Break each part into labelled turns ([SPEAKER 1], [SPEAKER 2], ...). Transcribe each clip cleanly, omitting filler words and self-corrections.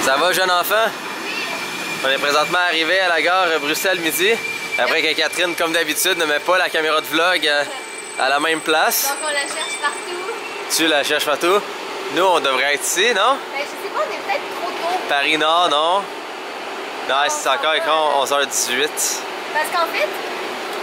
[SPEAKER 1] Ça va, jeune enfant? On est présentement arrivé à la gare Bruxelles midi. Après que Catherine, comme d'habitude, ne met pas la caméra de vlog à la même place.
[SPEAKER 2] Donc on la cherche partout.
[SPEAKER 1] Tu la cherches partout? Nous, on devrait être ici, non?
[SPEAKER 2] Ben, je sais pas, on est peut-être trop tôt.
[SPEAKER 1] Paris Nord, non? Non, c'est encore écran 11h18.
[SPEAKER 2] Parce qu'en fait,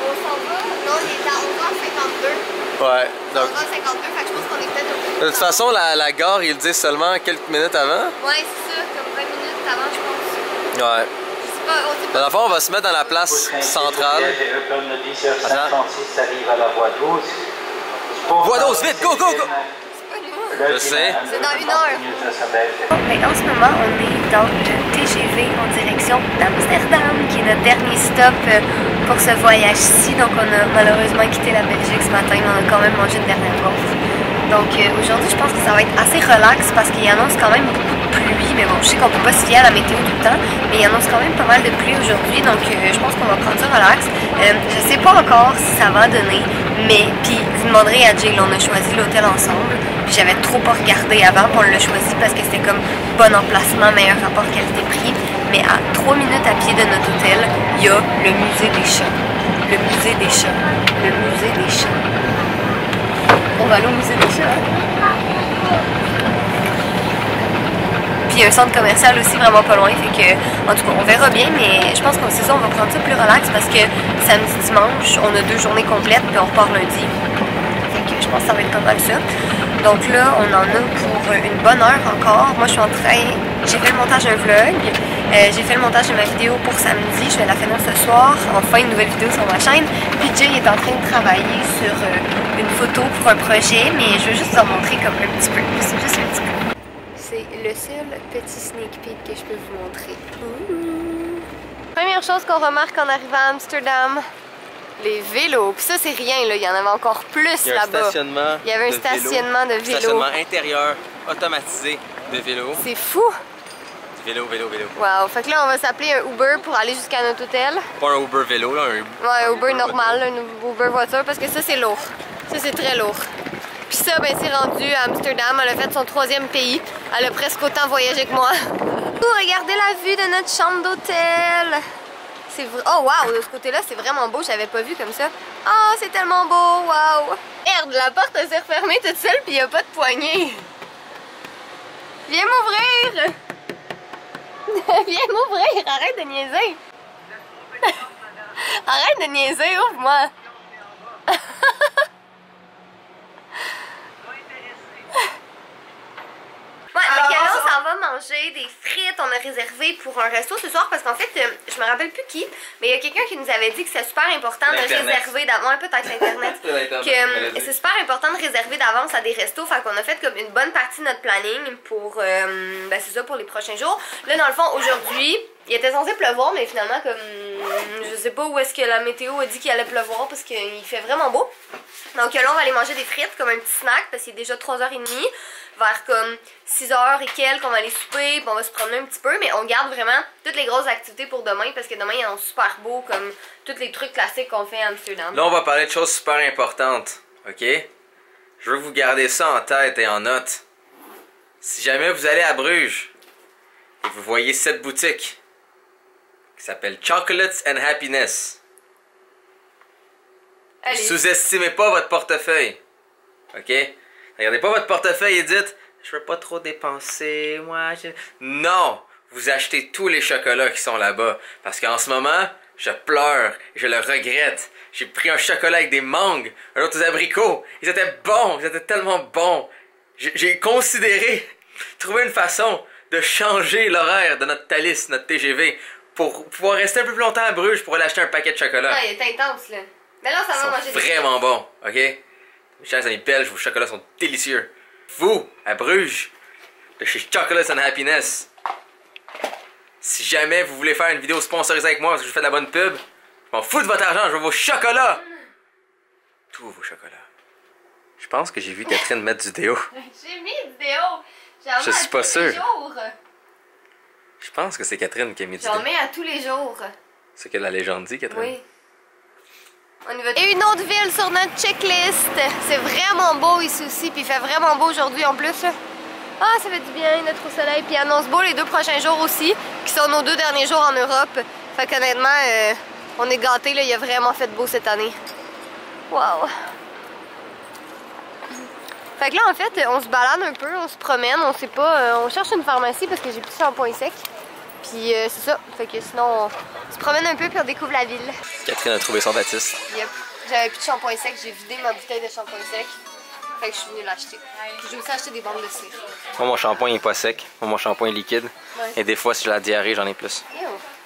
[SPEAKER 2] on s'en va. Là, on est à 11h52.
[SPEAKER 1] Ouais. Donc,
[SPEAKER 2] 11h52, fait que je pense qu'on est peut-être au
[SPEAKER 1] de toute façon, la gare, ils le disent seulement quelques minutes avant.
[SPEAKER 2] Ouais, c'est ça, comme 20 minutes avant, je pense.
[SPEAKER 1] Ouais.
[SPEAKER 2] Je sais pas, on sait pas.
[SPEAKER 1] Dans le fond, on va se mettre dans la place centrale.
[SPEAKER 3] Comme le 10h56 arrive à la voie 12.
[SPEAKER 1] Voie 12, vite, go, go, go! Je sais.
[SPEAKER 2] C'est dans 1 heure.
[SPEAKER 4] Mais en ce moment, on est dans le TGV en direction d'Amsterdam, qui est notre dernier stop pour ce voyage-ci. Donc, on a malheureusement quitté la Belgique ce matin, mais on a quand même mangé une dernière gaufre. Donc, aujourd'hui, je pense que ça va être assez relax parce qu'il annonce quand même beaucoup de pluie. Mais bon, je sais qu'on peut pas se fier à la météo tout le temps, mais il annonce quand même pas mal de pluie aujourd'hui. Donc, je pense qu'on va prendre ça relax. Je sais pas encore si ça va donner, mais puis vous demanderez à Jill, on a choisi l'hôtel ensemble. Puis j'avais trop pas regardé avant, puis on l'a choisi parce que c'était comme bon emplacement, meilleur rapport qualité-prix. Mais à 3 minutes à pied de notre hôtel, il y a le musée des chats. Le musée des chats. Le musée des chats. On va aller au musée des chats. Puis il y a un centre commercial aussi vraiment pas loin, fait que, en tout cas, on verra bien, mais je pense qu'on c'est ça, on va prendre ça plus relax parce que samedi, dimanche, on a 2 journées complètes, puis on repart lundi. Fait que je pense que ça va être pas mal ça. Donc là, on en a pour une bonne heure encore. Moi, je suis en train... J'ai fait le montage d'un vlog. J'ai fait le montage de ma vidéo pour samedi. Je vais la finir ce soir. Enfin, une nouvelle vidéo sur ma chaîne. Puis Jill est en train de travailler sur une photo pour un projet. Mais je veux juste vous en montrer comme un petit peu. C'est juste un petit peu. C'est le seul petit sneak peek que je peux vous montrer. Ouh. Première chose qu'on remarque en arrivant à Amsterdam, les vélos. Puis ça, c'est rien, là. Il y en avait encore plus là-bas. Il y avait un stationnement de vélos.
[SPEAKER 1] Stationnement intérieur, automatisé de vélos.
[SPEAKER 2] C'est fou!
[SPEAKER 1] Vélo.
[SPEAKER 2] Wow! Fait que là, on va s'appeler un Uber pour aller jusqu'à notre hôtel.
[SPEAKER 1] Pas un Uber vélo, là.
[SPEAKER 2] Ouais, un Uber normal, là, un Uber voiture, parce que ça, c'est lourd. Ça, c'est très lourd. Puis ça, ben, c'est rendu à Amsterdam. Elle a fait son 3e pays. Elle a presque autant voyagé que moi. Regardez la vue de notre chambre d'hôtel! Oh wow, de ce côté-là, c'est vraiment beau, j'avais pas vu comme ça. Oh, c'est tellement beau, wow! Merde, la porte s'est refermée toute seule puis y a pas de poignée. Viens m'ouvrir! Viens m'ouvrir, arrête de niaiser! Arrête de niaiser, ouvre-moi! Ouais, fait que là, on s'en va manger des frites. On a réservé pour un resto ce soir parce qu'en fait, je me rappelle plus qui, mais il y a quelqu'un qui nous avait dit que c'est super important de réserver d'avance. Peut-être l'Internet. Que c'est super important de réserver d'avance à des restos. Fait qu'on a fait comme une bonne partie de notre planning pour, ben c'est ça, pour les prochains jours. Là, dans le fond, aujourd'hui, il était censé pleuvoir, mais finalement, comme je sais pas où est-ce que la météo a dit qu'il allait pleuvoir parce qu'il fait vraiment beau. Donc là, on va aller manger des frites comme un petit snack parce qu'il est déjà 3h30. Vers comme 6h et quelques, on va aller souper, puis on va se promener un petit peu, mais on garde vraiment toutes les grosses activités pour demain parce que demain, ils sont super beaux comme tous les trucs classiques qu'on fait à Amsterdam.
[SPEAKER 1] Là, on va parler de choses super importantes, ok? Je veux que vous gardez ça en tête et en note. Si jamais vous allez à Bruges et vous voyez cette boutique qui s'appelle Chocolates and Happiness, ne sous-estimez pas votre portefeuille, ok? Regardez pas votre portefeuille et dites « Je veux pas trop dépenser, moi... » Non! Vous achetez tous les chocolats qui sont là-bas. Parce qu'en ce moment, je pleure et je le regrette. J'ai pris un chocolat avec des mangues, un autre aux abricots. Ils étaient bons, ils étaient tellement bons. J'ai considéré trouver une façon de changer l'horaire de notre Thalys, notre TGV, pour pouvoir rester un peu plus longtemps à Bruges pour aller acheter un paquet de chocolat.
[SPEAKER 2] Ouais, il est intense, là. Mais là, ça va manger des
[SPEAKER 1] vraiment bon, ok? Mes chers amis belges, vos chocolats sont délicieux. Vous, à Bruges, de chez Chocolates and Happiness, si jamais vous voulez faire une vidéo sponsorisée avec moi parce que je fais de la bonne pub, je m'en fous de votre argent, je veux vos chocolats! Tous vos chocolats. Je pense que j'ai vu Catherine mettre du déo.
[SPEAKER 2] J'ai mis du déo!
[SPEAKER 1] Je suis pas sûr.
[SPEAKER 2] Jours.
[SPEAKER 1] Je pense que c'est Catherine qui a mis du déo.
[SPEAKER 2] J'en mets à tous les jours.
[SPEAKER 1] C'est que la légende dit, Catherine.
[SPEAKER 2] Oui. On y va. Et une autre ville sur notre checklist. C'est vraiment beau ici aussi, puis il fait vraiment beau aujourd'hui en plus. Ah, ça fait du bien d'être au soleil. Puis annonce beau les 2 prochains jours aussi, qui sont nos 2 derniers jours en Europe. Fait qu'honnêtement, on est gâtés, là. Il a vraiment fait beau cette année. Wow! Fait que là, en fait, on se balade un peu, on se promène, on sait pas. On cherche une pharmacie parce que j'ai plus de shampoing sec. Puis c'est ça. Fait que sinon, on se promène un peu puis on découvre la ville.
[SPEAKER 1] Catherine a trouvé son Baptiste.
[SPEAKER 2] Yep. J'avais plus de shampoing sec, j'ai vidé ma bouteille de shampoing sec. Fait que je suis venue l'acheter. Puis j'ai aussi acheté des bandes de cire.
[SPEAKER 1] Moi, mon shampoing est pas sec. Moi, mon shampoing est liquide.
[SPEAKER 2] Ouais.
[SPEAKER 1] Et des fois, si j'ai la diarrhée, j'en ai plus.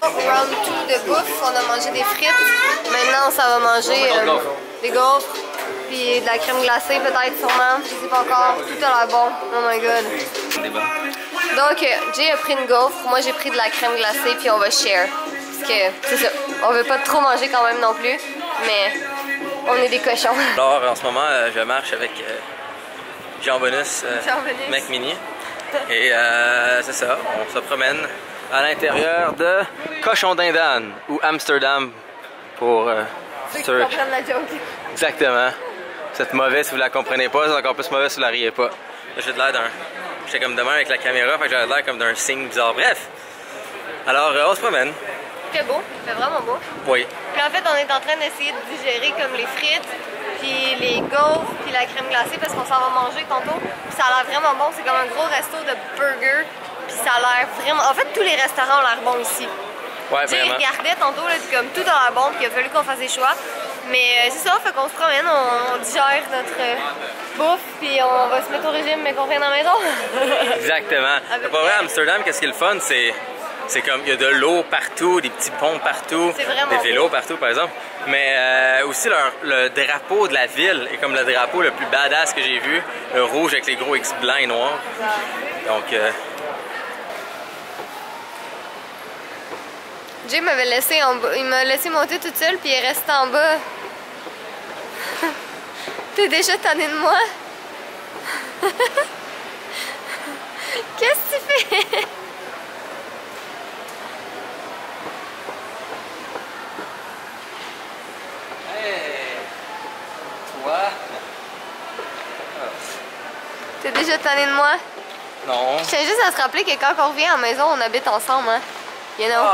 [SPEAKER 2] Round 2 de bouffe, on a mangé des frites. Maintenant, ça va manger des gaufres. Puis de la crème glacée peut-être sûrement. Je sais pas encore. Tout a l'air bon. Oh my god. Donc, Jay a pris une gaufre. Moi, j'ai pris de la crème glacée. Puis on va share. Parce que c'est ça. On veut pas trop manger quand même non plus. Mais on est des cochons.
[SPEAKER 1] Alors, en ce moment, je marche avec Jean Bonus, Mac Mini. Et c'est ça, on se promène à l'intérieur de Cochon d'Indane ou Amsterdam pour
[SPEAKER 2] ceux qui comprennent la joke.
[SPEAKER 1] Exactement. C'est mauvais si vous la comprenez pas, c'est encore plus mauvais si vous la riez pas. J'ai de l'air d'un. J'étais comme demain avec la caméra, fait que j'avais l'air comme d'un signe bizarre. Bref. Alors on se promène.
[SPEAKER 2] Très beau, c'est vraiment beau.
[SPEAKER 1] Oui.
[SPEAKER 2] Puis en fait, on est en train d'essayer de digérer comme les frites, puis les gaufres, puis la crème glacée parce qu'on s'en va manger tantôt. Puis ça a l'air vraiment bon, c'est comme un gros resto de burgers. Puis ça a l'air vraiment... En fait, tous les restaurants ont l'air bons ici.
[SPEAKER 1] Ouais,
[SPEAKER 2] J'ai
[SPEAKER 1] vraiment.
[SPEAKER 2] regardé tantôt, là, comme tout a l'air bon, puis il a fallu qu'on fasse des choix. Mais c'est ça, fait qu'on se promène, on digère notre bouffe, puis on va se mettre au régime, mais qu'on revient à la maison.
[SPEAKER 1] Exactement. C'est pas vrai, Amsterdam, qu'est-ce qui est le fun, c'est comme, il y a de l'eau partout, des petits ponts partout, des vélos partout par exemple, mais aussi le drapeau de la ville est comme le drapeau le plus badass que j'ai vu, le rouge avec les gros X blancs et noirs. Donc,
[SPEAKER 2] Jay m'avait laissé en bas, il m'a laissé monter toute seule puis il est resté en bas. T'es déjà tanné de moi? Qu'est-ce que tu fais?
[SPEAKER 1] toi?
[SPEAKER 2] T'es déjà tanné de moi?
[SPEAKER 1] Non.
[SPEAKER 2] Je tiens juste à se rappeler que quand on revient à la maison, on habite ensemble, hein? You know?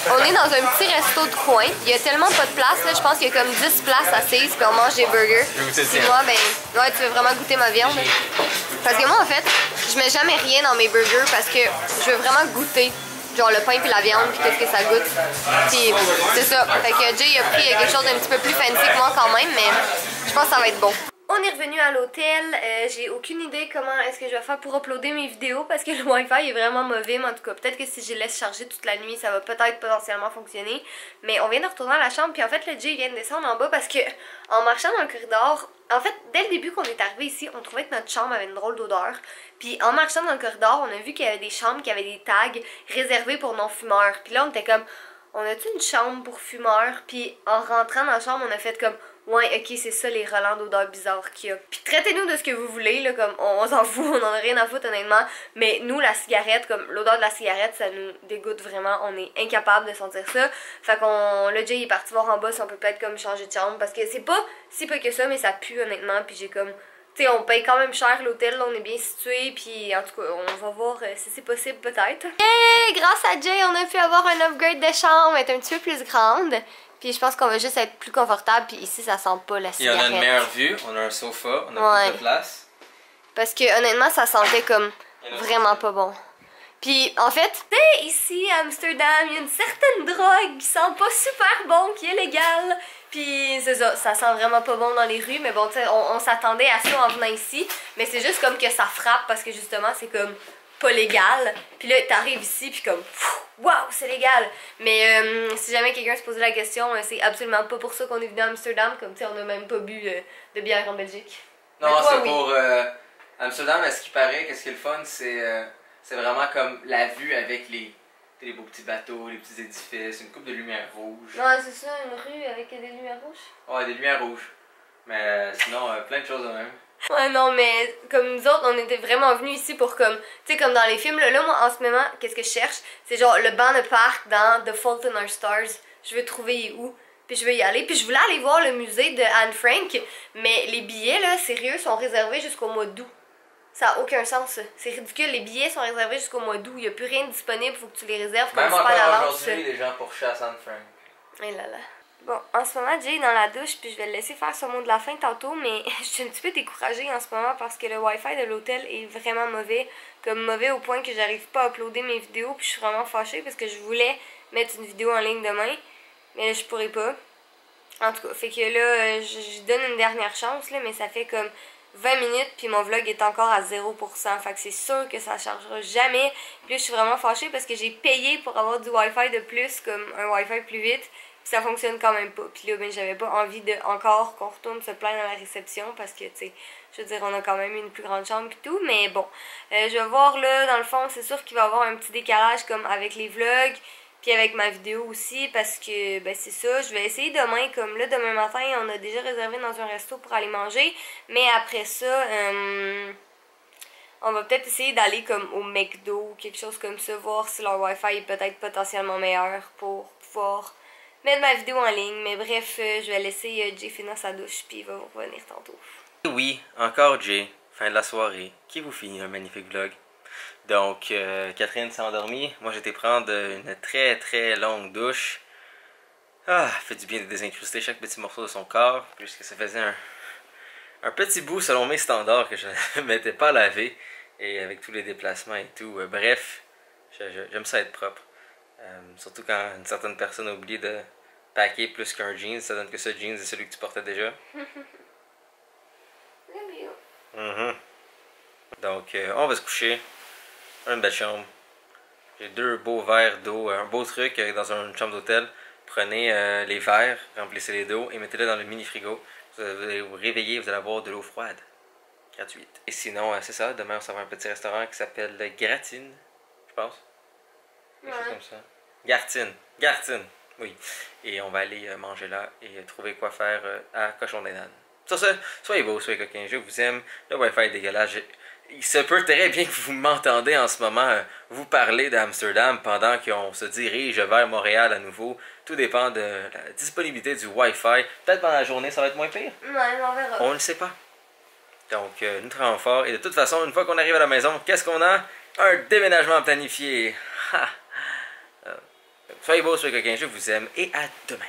[SPEAKER 2] On est dans un petit resto de coin. Il y a tellement pas de place, là. Je pense qu'il y a comme 10 places assises, puis on mange des burgers. Puis moi, ben, ouais, tu veux vraiment goûter ma viande? Parce que moi, en fait, je mets jamais rien dans mes burgers parce que je veux vraiment goûter. Genre le pain puis la viande, puis qu'est-ce que ça goûte. Puis c'est ça. Fait que Jay a pris quelque chose d'un petit peu plus fancy que moi quand même, mais je pense que ça va être bon. On est revenu à l'hôtel, j'ai aucune idée comment est-ce que je vais faire pour uploader mes vidéos parce que le wifi est vraiment mauvais, mais en tout cas peut-être que si je laisse charger toute la nuit ça va peut-être potentiellement fonctionner. Mais on vient de retourner à la chambre puis en fait le Jay vient de descendre en bas parce que en marchant dans le corridor, en fait dès le début qu'on est arrivé ici on trouvait que notre chambre avait une drôle d'odeur. Puis en marchant dans le corridor on a vu qu'il y avait des chambres qui avaient des tags réservés pour non-fumeurs. Puis là on était comme, on a-tu une chambre pour fumeurs? Puis en rentrant dans la chambre on a fait comme, ouais, ok, c'est ça les relents d'odeurs bizarres qu'il y a. Puis traitez-nous de ce que vous voulez, là, comme on s'en fout, on en a rien à foutre honnêtement. Mais nous, la cigarette, comme l'odeur de la cigarette, ça nous dégoûte vraiment. On est incapable de sentir ça. Fait qu'on, le Jay est parti voir en bas si on peut peut-être comme changer de chambre. Parce que c'est pas si peu que ça, mais ça pue honnêtement. Puis j'ai comme, tu sais, on paye quand même cher l'hôtel, là, on est bien situé. Puis en tout cas, on va voir si c'est possible peut-être. Hey, grâce à Jay, on a pu avoir un upgrade de chambre, être un petit peu plus grande. Puis je pense qu'on va juste être plus confortable. Puis ici, ça sent pas la cigarette.
[SPEAKER 1] Et on a une meilleure vue, on a un sofa, on a plus de place.
[SPEAKER 2] Parce que honnêtement, ça sentait comme vraiment pas bon. Puis en fait, ici à Amsterdam, il y a une certaine drogue qui sent pas super bon, qui est légale. Puis c'est ça, ça sent vraiment pas bon dans les rues. Mais bon, tu sais, on s'attendait à ça en venant ici. Mais c'est juste comme que ça frappe parce que justement, c'est comme pas légal. Puis là, t'arrives ici, puis comme, waouh, c'est légal. Mais si jamais quelqu'un se posait la question, c'est absolument pas pour ça qu'on est venu à Amsterdam. Comme tu sais, on a même pas bu de bière en Belgique.
[SPEAKER 1] Non, c'est pour Amsterdam, à ce qui paraît, qu'est-ce qui est le fun, c'est vraiment comme la vue avec les beaux petits bateaux, les petits édifices, une coupe de lumière rouge.
[SPEAKER 2] Ouais, c'est ça, une rue avec des lumières rouges.
[SPEAKER 1] Ouais, des lumières rouges. Mais sinon, plein de choses de même.
[SPEAKER 2] Ouais, non, mais comme nous autres, on était vraiment venus ici pour comme, tu sais, comme dans les films, là, moi, en ce moment, qu'est-ce que je cherche? C'est genre le banc de parc dans The Fault in Our Stars. Je veux trouver où, puis je veux y aller. Puis je voulais aller voir le musée de Anne Frank, mais les billets, là, sérieux, sont réservés jusqu'au mois d'août. Ça n'a aucun sens, ça. C'est ridicule. Les billets sont réservés jusqu'au mois d'août. Il n'y a plus rien de disponible. Faut que tu les réserves comme
[SPEAKER 1] même
[SPEAKER 2] super
[SPEAKER 1] encore
[SPEAKER 2] d'avance.
[SPEAKER 1] aujourd'hui, les gens pour à San Frank.
[SPEAKER 2] Et là là. Bon, en ce moment, Jay est dans la douche, puis je vais le laisser faire son mot de la fin tantôt, mais je suis un petit peu découragée en ce moment parce que le Wi-Fi de l'hôtel est vraiment mauvais. Comme mauvais au point que j'arrive pas à uploader mes vidéos, puis je suis vraiment fâchée parce que je voulais mettre une vidéo en ligne demain, mais là, je pourrais pas. En tout cas, fait que là, je donne une dernière chance, là, mais ça fait comme 20 minutes, puis mon vlog est encore à 0%. Fait que c'est sûr que ça chargera jamais. Puis là, je suis vraiment fâchée parce que j'ai payé pour avoir du Wi-Fi de plus, comme un Wi-Fi plus vite. Puis ça fonctionne quand même pas. Puis là, ben, j'avais pas envie de encore qu'on retourne se plaindre à la réception parce que, tu sais, je veux dire, on a quand même une plus grande chambre et tout. Mais bon, je vais voir là, dans le fond, c'est sûr qu'il va y avoir un petit décalage comme avec les vlogs. Puis avec ma vidéo aussi parce que, ben c'est ça, je vais essayer demain, comme là, demain matin, on a déjà réservé dans un resto pour aller manger. Mais après ça, on va peut-être essayer d'aller comme au McDo ou quelque chose comme ça, voir si leur Wi-Fi est peut-être potentiellement meilleur pour pouvoir mettre ma vidéo en ligne. Mais bref, je vais laisser Jay finir sa douche puis il va revenir tantôt.
[SPEAKER 1] Oui, encore Jay, fin de la soirée, qui vous finit un magnifique vlog. Donc, Catherine s'est endormie. Moi, j'ai été prendre une très très longue douche. Ah, fait du bien de désincruster chaque petit morceau de son corps, puisque ça faisait un petit bout selon mes standards que je ne m'étais pas lavé. Et avec tous les déplacements et tout. Bref, j'aime ça être propre. Surtout quand une certaine personne a oublié de packer plus qu'un jeans, ça donne que ce jeans est celui que tu portais déjà. Donc, on va se coucher. Une belle chambre. J'ai 2 beaux verres d'eau, un beau truc dans une chambre d'hôtel. Prenez les verres, remplissez-les d'eau et mettez-les dans le mini frigo. Vous allez vous réveiller, vous allez avoir de l'eau froide. Gratuite. Et sinon, c'est ça, demain on s'en va à un petit restaurant qui s'appelle Gratine, je pense. Quelque chose comme ça. Gartine, oui. Et on va aller manger là et trouver quoi faire à Cochon des Danes. Sur ce, soyez beaux, soyez coquins, je vous aime. Le Wi-Fi est dégueulasse. Il se peut très bien que vous m'entendez en ce moment vous parler d'Amsterdam pendant qu'on se dirige vers Montréal à nouveau. Tout dépend de la disponibilité du Wi-Fi. Peut-être pendant la journée, ça va être moins pire.
[SPEAKER 2] Ouais, on verra.
[SPEAKER 1] On ne le sait pas. Donc, nous travaillons fort. Et de toute façon, une fois qu'on arrive à la maison, qu'est-ce qu'on a? Un déménagement planifié. Soyez beaux, soyez coquins, je vous aime et à demain.